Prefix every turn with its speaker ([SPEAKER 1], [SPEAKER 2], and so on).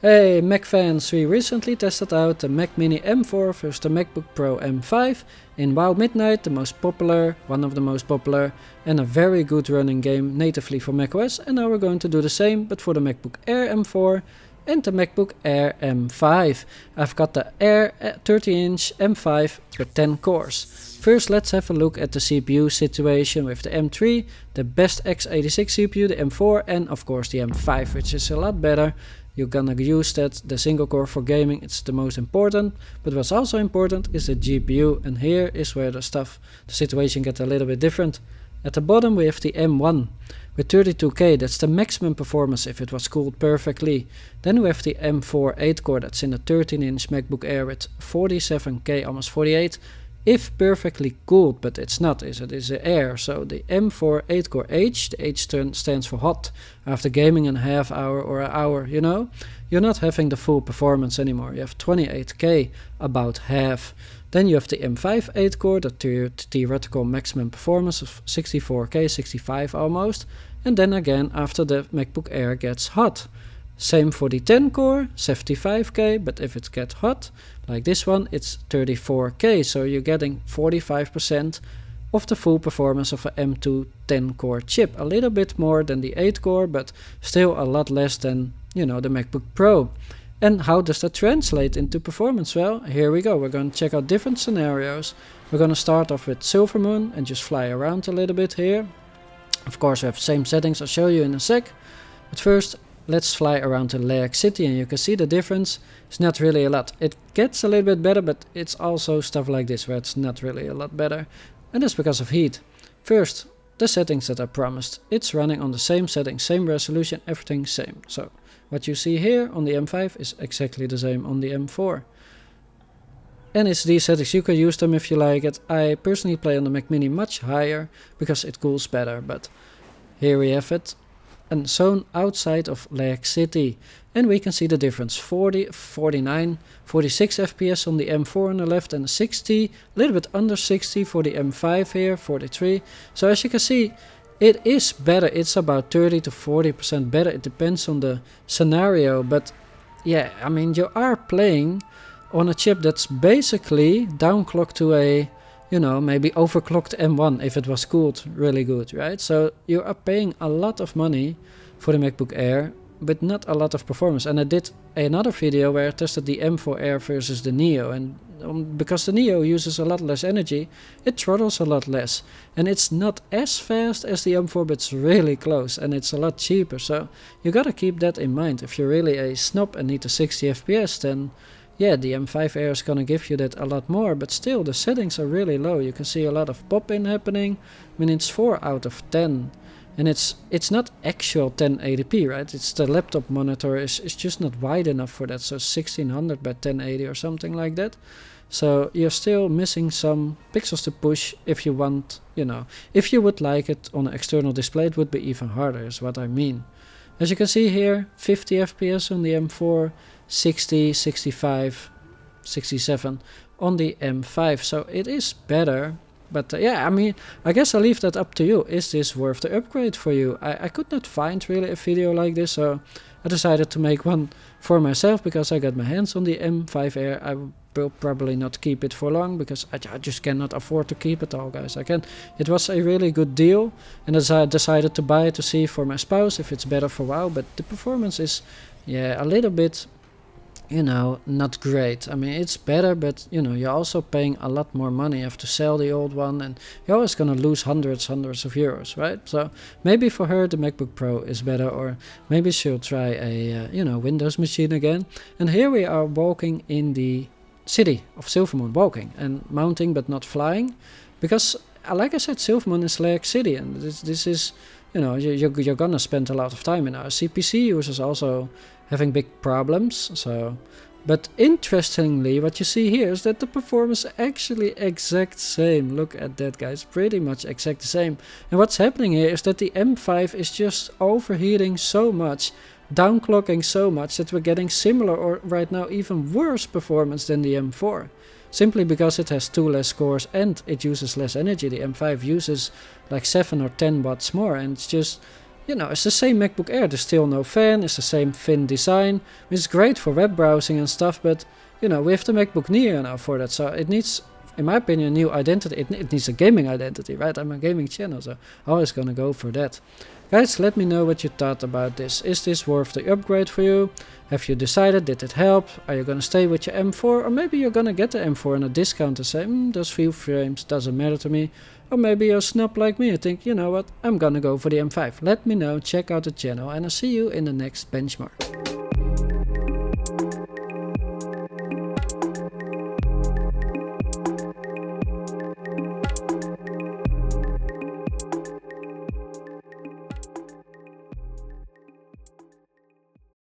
[SPEAKER 1] Hey Mac fans, we recently tested out the Mac Mini M4 versus the MacBook Pro M5 in WoW Midnight, the most popular, one of the most popular, and a very good running game natively for macOS, and now we're going to do the same but for the MacBook Air M4 and the MacBook Air M5. I've got the Air 30-inch M5 with 10 cores. First let's have a look at the CPU situation with the M3, the best x86 CPU, the M4 and of course the M5, which is a lot better. You're gonna use that, the single core for gaming, it's the most important, but what's also important is the GPU, and here is where the situation gets a little bit different. At the bottom we have the M1 with 32K, that's the maximum performance if it was cooled perfectly. Then we have the M4 8-core, that's in the 13-inch MacBook Air with 47K, almost 48, if perfectly cooled, but it's not, it is Air. So the M4 8-core H, the H stands for hot. After gaming a half hour or an hour, you know, you're not having the full performance anymore. You have 28K, about half. Then you have the M5 8-core, the theoretical maximum performance of 64K, 65 almost. And then again, after the MacBook Air gets hot. Same for the 10-core, 75K, but if it gets hot, like this one, it's 34K, so you're getting 45% of the full performance of an M2 10-core chip. A little bit more than the 8-core, but still a lot less than, you know, the MacBook Pro. And how does that translate into performance? Well, here we go. We're going to check out different scenarios. We're going to start off with Silvermoon and just fly around a little bit here. Of course, we have the same settings, I'll show you in a sec. But first, let's fly around to Lake City and you can see the difference. It's not really a lot. It gets a little bit better, but it's also stuff like this where it's not really a lot better. And that's because of heat. First, the settings that I promised. It's running on the same settings, same resolution, everything same. So what you see here on the M5 is exactly the same on the M4. And it's these settings, you can use them if you like it. I personally play on the Mac Mini much higher because it cools better, but here we have it. And zone outside of Lake City, and we can see the difference: 40, 49, 46 FPS on the M4 on the left, and 60, a little bit under 60 for the M5 here, 43. So as you can see, it is better. It's about 30 to 40% better. It depends on the scenario, but yeah, I mean, you are playing on a chip that's basically downclocked to a, you know, maybe overclocked M1 if it was cooled really good, right? So you are paying a lot of money for the MacBook Air, but not a lot of performance. And I did another video where I tested the M4 Air versus the Neo, and because the Neo uses a lot less energy, it throttles a lot less. And it's not as fast as the M4, but it's really close, and it's a lot cheaper. So you gotta keep that in mind. If you're really a snob and need the 60 FPS, then yeah, the M5 Air is gonna give you that a lot more, but still the settings are really low. You can see a lot of pop-in happening. I mean, it's 4 out of 10, and it's not actual 1080p, right? It's the laptop monitor is just not wide enough for that, so 1600 by 1080 or something like that. So you're still missing some pixels to push if you want, you know, if you would like it on an external display, it would be even harder, is what I mean. As you can see here, 50 FPS on the M4, 60, 65, 67 on the M5, so it is better. But yeah, I mean, I guess I'll leave that up to you. Is this worth the upgrade for you? I could not find really a video like this, so I decided to make one for myself because I got my hands on the M5 Air. I will probably not keep it for long because I just cannot afford to keep it all, guys. It was a really good deal, and as I decided to buy it to see for my spouse if it's better for WoW, but the performance is, yeah, a little bit, you know, not great. I mean, it's better, but you know, you're also paying a lot more money. You have to sell the old one, and you're always gonna lose hundreds of euros, right? So maybe for her the MacBook Pro is better, or maybe she'll try a you know, Windows machine again. And here we are walking in the city of Silvermoon, walking and mounting but not flying, because like I said, Silvermoon is Lake City, and this is, you know, you're gonna spend a lot of time in our CPC users also having big problems. So, but interestingly, what you see here is that the performance is actually exact same. Look at that, guys, pretty much exact the same. And what's happening here is that the M5 is just overheating so much, downclocking so much, that we're getting similar or right now even worse performance than the M4. Simply because it has 2 less cores and it uses less energy. The M5 uses like 7 or 10 watts more, and it's just, you know, it's the same MacBook Air. There's still no fan, it's the same thin design, which is great for web browsing and stuff, but, you know, we have the MacBook Neo now for that, so it needs, in my opinion, a new identity. It needs a gaming identity, right? I'm a gaming channel, so I'm always gonna go for that. Guys, let me know what you thought about this. Is this worth the upgrade for you? Have you decided? Did it help? Are you gonna stay with your M4? Or maybe you're gonna get the M4 in a discount and say, those few frames doesn't matter to me. Or maybe you're a snob like me and think, you know what, I'm gonna go for the M5. Let me know, check out the channel, and I'll see you in the next benchmark.